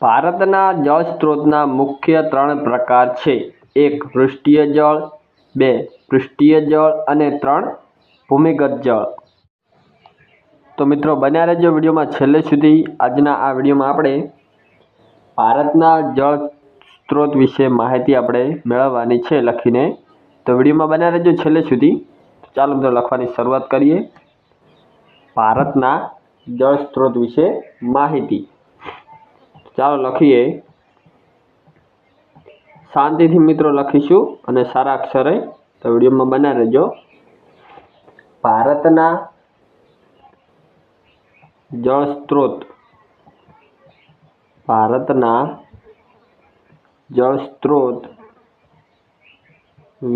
ભારતના જળ સ્ત્રોતના મુખ્ય 3 પ્રકાર છે. 1. પૃષ્ઠીય જળ, 2. પૃષ્ઠીય જળ અને 3. ભૂમિગત જળ. તો મિત્રો બન્યા રહેજો વિડીયોમાં છેલ્લે સુધી. આજના આ વિડીયોમાં આપણે ભારતના જળ સ્ત્રોત વિશે માહિતી આપણે મેળવવાની છે લખીને. તો વિડીયોમાં બન્યા રહેજો છેલ્લે સુધી. ચાલો મિત્રો લખવાની શરૂઆત કરીએ. ભારતના જળ સ્ત્રોત વિશે માહિતી. ચાલો લખીએ. શાંતિથી મિત્રો લખીશું અને સારા અક્ષરે. તો વિડીયોમાં બન્યા રહેજો. ભારતના જળ સ્ત્રોત. ભારતના જળ સ્ત્રોત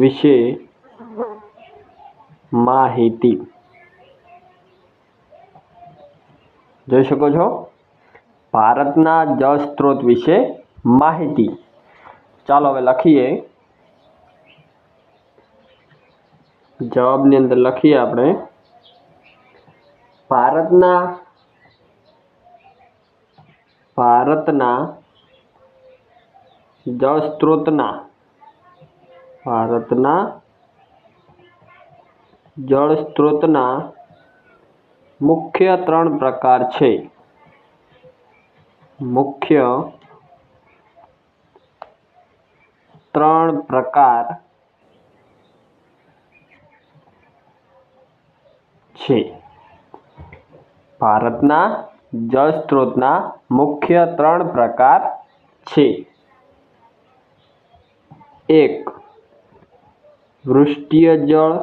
વિશે માહિતી. જોઈ શકો છો, ભારતના જળ સ્ત્રોત વિશે માહિતી. ચાલો હવે લખીએ. જવાબની અંદર લખીએ આપણે. ભારતના જળ સ્ત્રોતના મુખ્ય 3 પ્રકાર છે. મુખ્ય 3 પ્રકાર છે. ભારતના જળ સ્ત્રોતના મુખ્ય 3 પ્રકાર છે. 1. પૃષ્ઠીય જળ.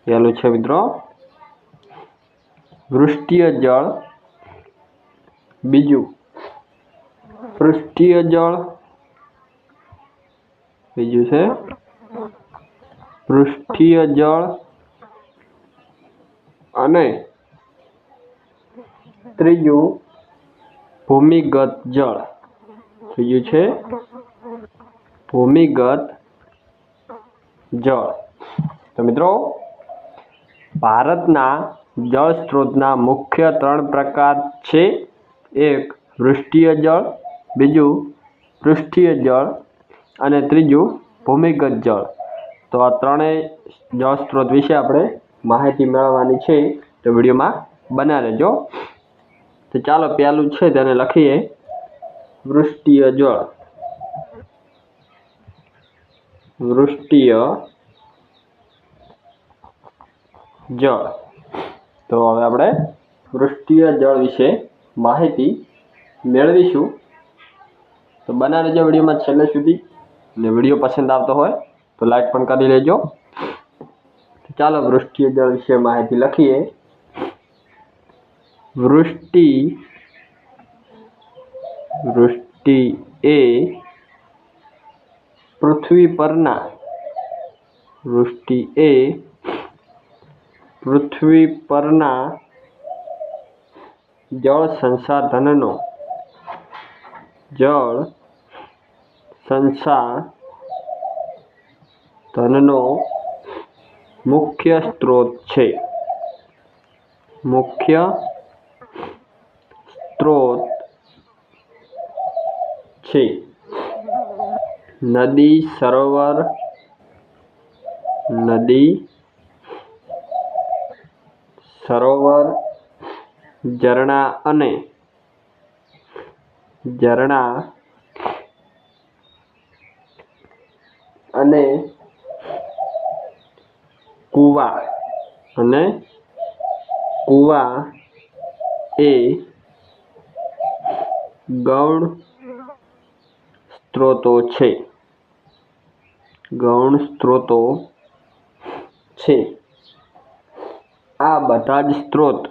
પહેલું છે મિત્રો પૃષ્ઠીય જળ. બીજું પૃષ્ઠીય જળ. બીજું છે પૃષ્ઠીય જળ અને ત્રીજું ભૂમિગત જળ. ત્રીજું છે ભૂમિગત જળ. તો મિત્રો ભારતના જળ સ્ત્રોતના મુખ્ય 3 પ્રકાર છે. 1. પૃષ્ઠીય જળ, બીજું પૃષ્ઠીય જળ અને ત્રીજું ભૂમિગત જળ. તો આ ત્રણેય જળ સ્ત્રોત વિશે આપણે માહિતી મેળવવાની છે. તો વિડીયોમાં બન્યા રહેજો. તો ચાલો પહેલું છે તેને લખીએ. પૃષ્ઠીય જળ. પૃષ્ઠીય જળ. તો હવે આપણે પૃષ્ઠીય જળ વિશે માહિતી મેળવીશું. તો બન્યા રહેજો વિડીયોમાં છેલ્લે સુધી. અને વિડીયો પસંદ આવતો હોય તો લાઈક પણ કરી લેજો. ચાલો પૃષ્ઠીય જળ વિશે માહિતી લખીએ. વૃષ્ટિ એ પૃથ્વી પરના જળ સંસાધનનો મુખ્ય સ્ત્રોત છે. મુખ્ય સ્ત્રોત છે. નદી, સરોવર, ઝરણા અને કૂવા એ ગૌણ સ્ત્રોતો છે. આ બધા જ સ્ત્રોત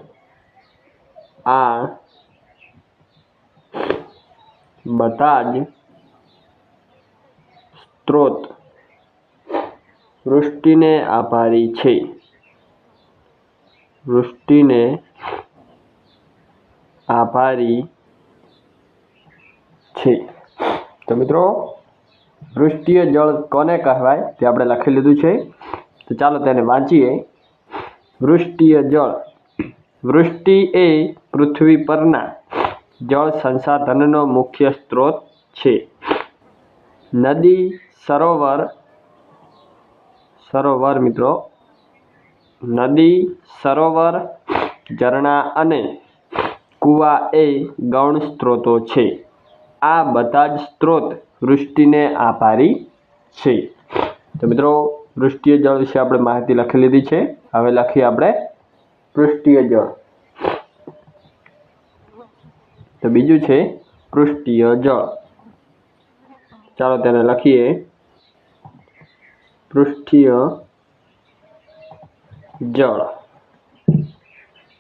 વૃષ્ટિને આભારી છે. તો મિત્રો પૃષ્ઠીય જળ કોને કહેવાય તે આપણે લખી લીધું છે. તો ચાલો તેને વાંચીએ. પૃષ્ઠીય જળ. વૃષ્ટિ એ પૃથ્વી પરના જળ સંસાધનનો મુખ્ય સ્ત્રોત છે. નદી, સરોવર મિત્રો, નદી, સરોવર, ઝરણા અને કૂવા એ ગૌણ સ્ત્રોતો છે. આ બધા જ સ્ત્રોત વૃષ્ટિને આભારી છે. તો મિત્રો, પૃષ્ઠીય જળ વિશે આપણે માહિતી લખી લીધી છે. હવે લખીએ આપણે પૃષ્ઠીય જળ. તો બીજું છે પૃષ્ઠીય જળ. ચાલો તેને લખીએ. પૃષ્ઠીય જળ.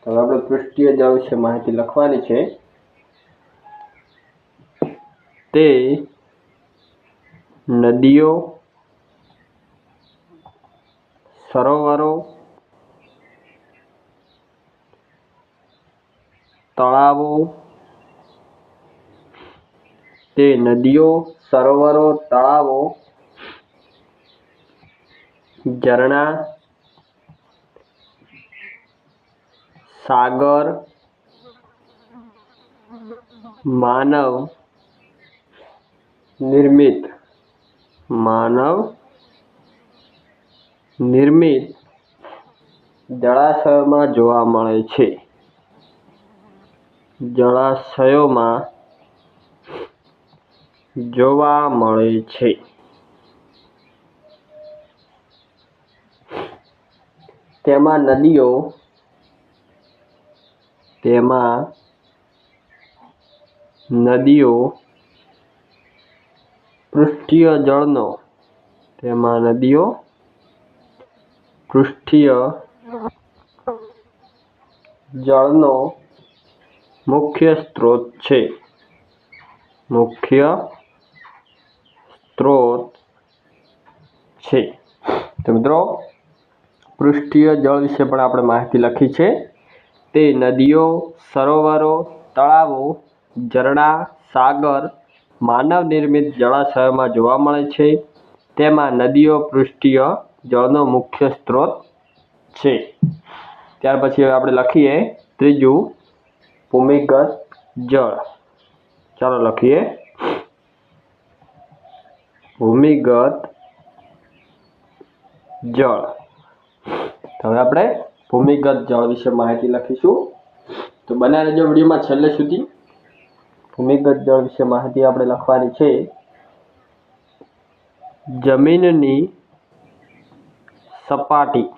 તો આપણે પૃષ્ઠીય જળ વિશે માહિતી લખવાની છે. તે નદીઓ, સરોવરો, તળાવો, તે નદીઓ, સરોવરો, તળાવો, ઝરણા, સાગર, માનવ નિર્મિત જળાશયોમાં જોવા મળે છે. તેમાં નદીઓ પૃષ્ઠીય જળનો મુખ્ય સ્ત્રોત છે. તો મિત્રો, પૃષ્ઠીય જળ વિશે પણ આપણે માહિતી લખી છે. તે નદીઓ, સરોવરો, તળાવો, ઝરણા, સાગર, માનવ નિર્મિત જળાશયોમાં જોવા મળે છે. તેમાં નદીઓ પૃષ્ઠીય જળનો મુખ્ય સ્ત્રોત છે. ત્યાર પછી હવે આપણે લખીએ ત્રીજું ભૂમિગત જળ. ચાલો લખીએ ભૂમિગત જળ. હવે આપણે ભૂમિગત જળ વિશે માહિતી લખીશું. તો બન્યા રહેજો વિડીયોમાં છેલ્લે સુધી. ભૂમિગત જળ વિશે માહિતી આપણે લખવાની છે. જમીનની સપાટી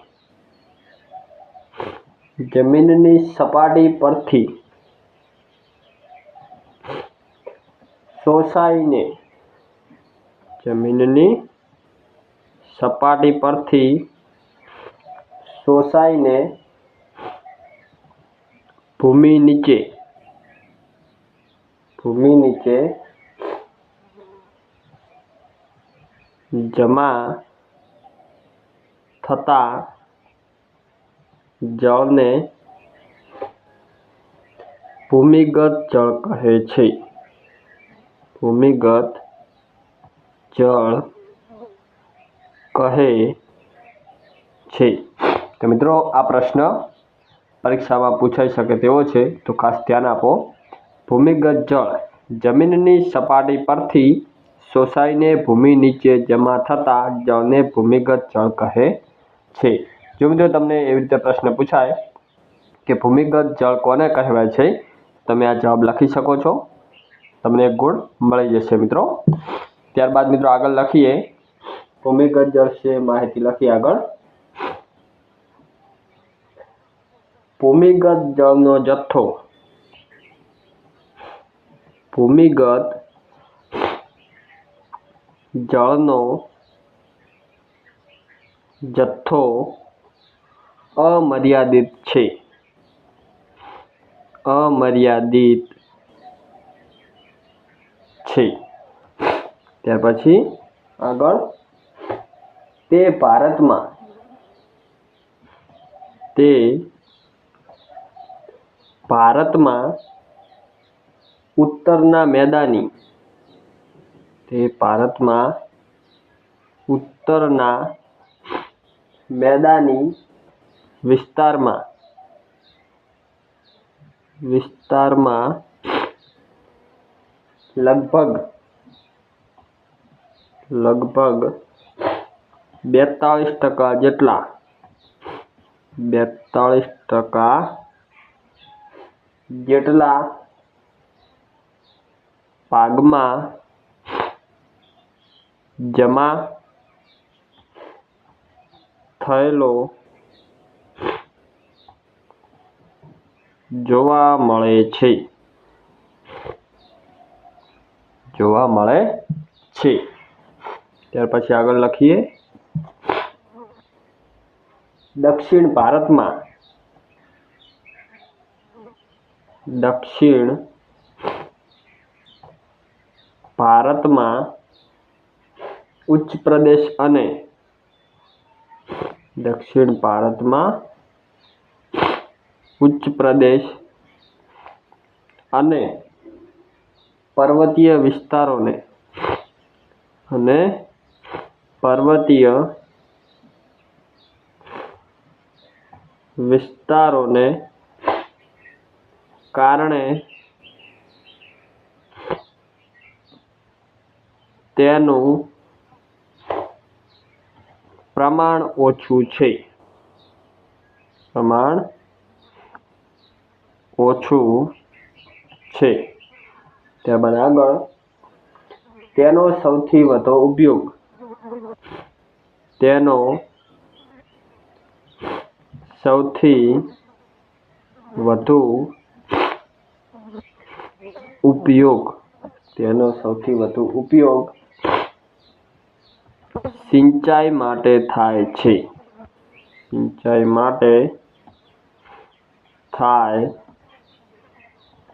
પરથી શોષાઈને ભૂમિ નીચે જમા થતા જળને ભૂમિગત જળ કહે છે. તો મિત્રો, આ પ્રશ્ન પરીક્ષામાં પૂછાઈ શકે તેવો છે, તો ખાસ ધ્યાન આપો. ભૂમિગત જળ જમીનની સપાટી પરથી શોષાઈને ભૂમિ નીચે જમા થતા જળને ભૂમિગત જળ કહે છે. જો મિત્રો તમને એવી રીતે પ્રશ્ન પૂછાય કે ભૂમિગત જળ કોને કહેવાય છે, તમે આ જવાબ લખી શકો છો. તમને 1 ગુણ મળી જશે મિત્રો. ત્યારબાદ મિત્રો આગળ લખીએ ભૂમિગત જળ વિશે માહિતી લખીએ આગળ. ભૂમિગત જળનો જથ્થો અમર્યાદિત છે. ત્યાર પછી આગળ તે ભારતમાં ઉત્તરના મેદાની વિસ્તારમાં લગભગ 42% જેટલા 42% જેટલા ભાગમાં જમા થયેલો જોવા મળે છે. ત્યાર પછી આગળ લખીએ. દક્ષિણ ભારતમાં ઉચ્ચ પ્રદેશ અને પર્વતીય વિસ્તારોને કારણે તેનું પ્રમાણ ઓછું છે. ત્યારબાદ આગળ તેનો સૌથી વધુ ઉપયોગ સિંચાઈ માટે થાય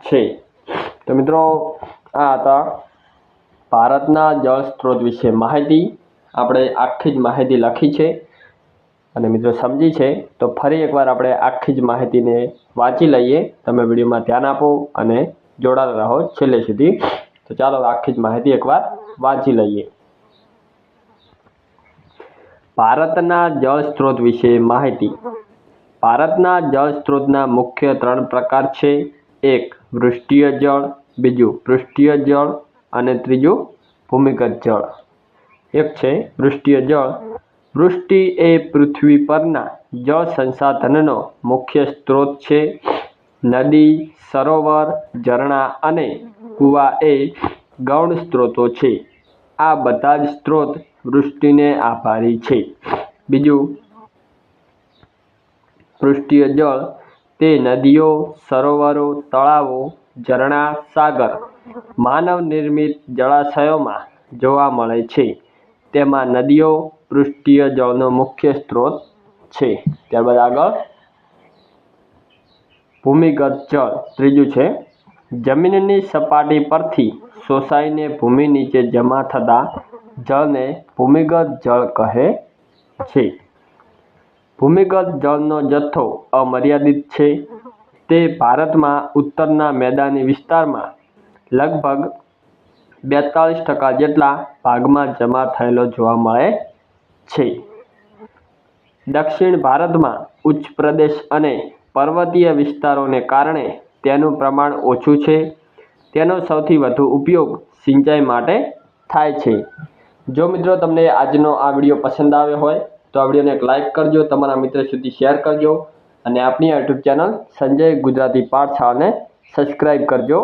છે. તો મિત્રો આ હતા ભારતના જળ સ્ત્રોત વિશે માહિતી. આપણે આખી જ માહિતી લખી છે અને મિત્રો સમજી છે. તો ફરી એકવાર આપણે આખી જ માહિતીને વાંચી લઈએ. તમે વિડીયોમાં ધ્યાન આપો અને જોડાતા રહો છેલ્લે સુધી. તો ચાલો આખી જ માહિતી એકવાર વાંચી લઈએ. ભારતના જળ સ્ત્રોત વિશે માહિતી. ભારતના જળ સ્ત્રોતના મુખ્ય 3 પ્રકાર છે. એક વૃષ્ટિય જળ, બીજું પૃષ્ઠીય જળ અને ત્રીજું ભૂમિગત જળ. એક છે વૃષ્ટિય જળ. વૃષ્ટિ એ પૃથ્વી પરના જળ સંસાધનનો મુખ્ય સ્ત્રોત છે. નદી, સરોવર, ઝરણા અને કૂવા એ ગૌણ સ્ત્રોતો છે. આ બધા જ સ્ત્રોત વૃષ્ટિને આભારી છે. બીજું પૃષ્ઠીય જળ તે નદીઓ, સરોવરો, તળાવો, ઝરણા, સાગર, માનવ નિર્મિત જળાશયોમાં જોવા મળે છે. તેમાં નદીઓ પૃષ્ઠીય જળનો મુખ્ય સ્ત્રોત છે. ત્યારબાદ આગળ ભૂમિગત જળ ત્રીજું છે. જમીનની સપાટી પરથી શોષાઈને ભૂમિ નીચે જમા થતા જળને ભૂમિગત જળ કહે છે. ભૂમિગત જળનો જથ્થો અમર્યાદિત છે. તે ભારતમાં ઉત્તરના મેદાની વિસ્તારમાં લગભગ 42% જેટલા ભાગમાં જમા થયેલો જોવા મળે છે. દક્ષિણ ભારતમાં ઉચ્ચ પ્રદેશ અને પર્વતીય વિસ્તારોને કારણે તેનું પ્રમાણ ઓછું છે. તેનો સૌથી વધુ ઉપયોગ સિંચાઈ માટે થાય છે. જો મિત્રો તમને આજનો આ વિડીયો પસંદ આવ્યો હોય તો આ વિડીયોને એક લાઇક કરજો, તમારા મિત્ર સુધી શેર કરજો અને આપણી યુટ્યુબ ચેનલ સંજય ગુજરાતી પાઠશાળાને સબસ્ક્રાઈબ કરજો.